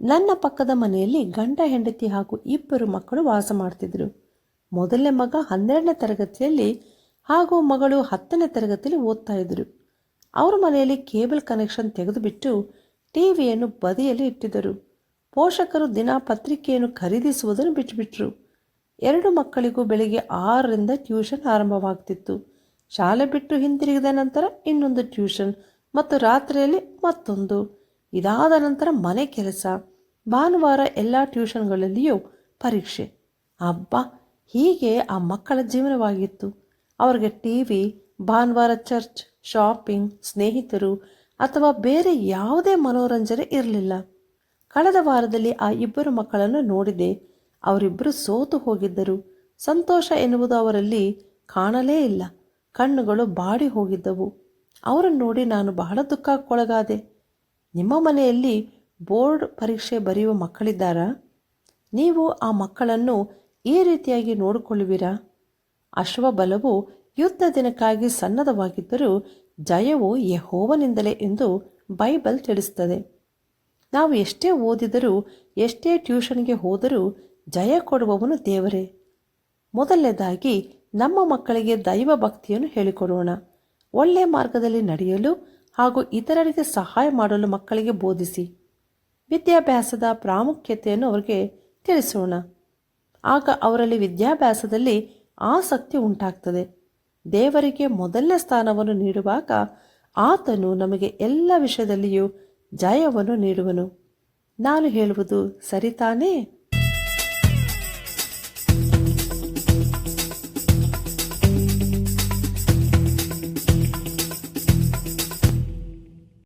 ನನ್ನ ಪಕ್ಕದ ಮನೆಯಲ್ಲಿ ಗಂಡ ಹೆಂಡತಿ ಹಾಗೂ ಇಬ್ಬರು ಮಕ್ಕಳು ವಾಸ ಮಾಡ್ತಿದ್ರು. ಮೊದಲನೇ ಮಗ 12ನೇ ತರಗತಿಯಲ್ಲಿ ಹಾಗೂ ಮಗಳು 10ನೇ ತರಗತಿಯಲ್ಲಿ ಓದ್ತಾ ಇದ್ರು. ಅವ್ರ ಮನೆಯಲ್ಲಿ ಕೇಬಲ್ ಕನೆಕ್ಷನ್ ತೆಗೆದುಬಿಟ್ಟು ಟಿವಿಯನ್ನು ಬದಿಯಲ್ಲಿ ಇಟ್ಟಿದ್ದರು. ಪೋಷಕರು ದಿನ ಪತ್ರಿಕೆಯನ್ನು ಖರೀದಿಸುವುದನ್ನು ಬಿಟ್ಟುಬಿಟ್ರು. 2 ಮಕ್ಕಳಿಗೂ ಬೆಳಿಗ್ಗೆ 6ರಿಂದ ಟ್ಯೂಷನ್ ಆರಂಭವಾಗ್ತಿತ್ತು. ಶಾಲೆ ಬಿಟ್ಟು ಹಿಂತಿರುಗಿದ ನಂತರ ಇನ್ನೊಂದು ಟ್ಯೂಷನ್ ಮತ್ತು ರಾತ್ರಿಯಲ್ಲಿ ಮತ್ತೊಂದು. ಇದಾದ ನಂತರ ಮನೆ ಕೆಲಸ. ಭಾನುವಾರ ಎಲ್ಲ ಟ್ಯೂಷನ್ಗಳಲ್ಲಿಯೂ ಪರೀಕ್ಷೆ. ಅಬ್ಬಾ, ಹೀಗೆ ಆ ಮಕ್ಕಳ ಜೀವನವಾಗಿತ್ತು. ಅವರಿಗೆ ಟಿವಿ, ಭಾನುವಾರ ಚರ್ಚ್, ಶಾಪಿಂಗ್, ಸ್ನೇಹಿತರು ಅಥವಾ ಬೇರೆ ಯಾವುದೇ ಮನೋರಂಜನೆ ಇರಲಿಲ್ಲ. ಕಳೆದ ವಾರದಲ್ಲಿ ಆ ಇಬ್ಬರು ಮಕ್ಕಳನ್ನು ನೋಡಿದೆ. ಅವರಿಬ್ಬರು ಸೋತು ಹೋಗಿದ್ದರು. ಸಂತೋಷ ಎನ್ನುವುದು ಅವರಲ್ಲಿ ಕಾಣಲೇ ಇಲ್ಲ. ಕಣ್ಣುಗಳು ಬಾಡಿ ಹೋಗಿದ್ದವು. ಅವರನ್ನು ನೋಡಿ ನಾನು ಬಹಳ ದುಃಖಕ್ಕೊಳಗಾದೆ. ನಿಮ್ಮ ಮನೆಯಲ್ಲಿ ಬೋರ್ಡ್ ಪರೀಕ್ಷೆ ಬರೆಯುವ ಮಕ್ಕಳಿದ್ದಾರಾ? ನೀವು ಆ ಮಕ್ಕಳನ್ನು ಈ ರೀತಿಯಾಗಿ ನೋಡಿಕೊಳ್ಳುವಿರಾ? ಅಶ್ವಬಲವು ಯುದ್ಧ ದಿನಕ್ಕಾಗಿ ಸನ್ನದ್ಧವಾಗಿದ್ದರೂ ಜಯವು ಯೆಹೋವನಿಂದಲೇ ಎಂದು ಬೈಬಲ್ ತಿಳಿಸುತ್ತದೆ. ನಾವು ಎಷ್ಟೇ ಓದಿದರೂ ಎಷ್ಟೇ ಟ್ಯೂಷನ್ಗೆ ಹೋದರೂ ಜಯ ಕೊಡುವವನು ದೇವರೇ. ಮೊದಲನೇದಾಗಿ ನಮ್ಮ ಮಕ್ಕಳಿಗೆ ದೈವ ಭಕ್ತಿಯನ್ನು ಹೇಳಿಕೊಡೋಣ. ಒಳ್ಳೆಯ ಮಾರ್ಗದಲ್ಲಿ ನಡೆಯಲು ಹಾಗೂ ಇತರರಿಗೆ ಸಹಾಯ ಮಾಡಲು ಮಕ್ಕಳಿಗೆ ಬೋಧಿಸಿ. ವಿದ್ಯಾಭ್ಯಾಸದ ಪ್ರಾಮುಖ್ಯತೆಯನ್ನು ಅವರಿಗೆ ತಿಳಿಸೋಣ. ಆಗ ಅವರಲ್ಲಿ ವಿದ್ಯಾಭ್ಯಾಸದಲ್ಲಿ ಆಸಕ್ತಿ ಉಂಟಾಗ್ತದೆ. ದೇವರಿಗೆ ಮೊದಲನೇ ಸ್ಥಾನವನ್ನು ನೀಡುವಾಗ ಆತನು ನಮಗೆ ಎಲ್ಲ ವಿಷಯದಲ್ಲಿಯೂ ಜಯವನ್ನು ನೀಡುವನು. ನಾನು ಹೇಳುವುದು ಸರಿತಾನೇ?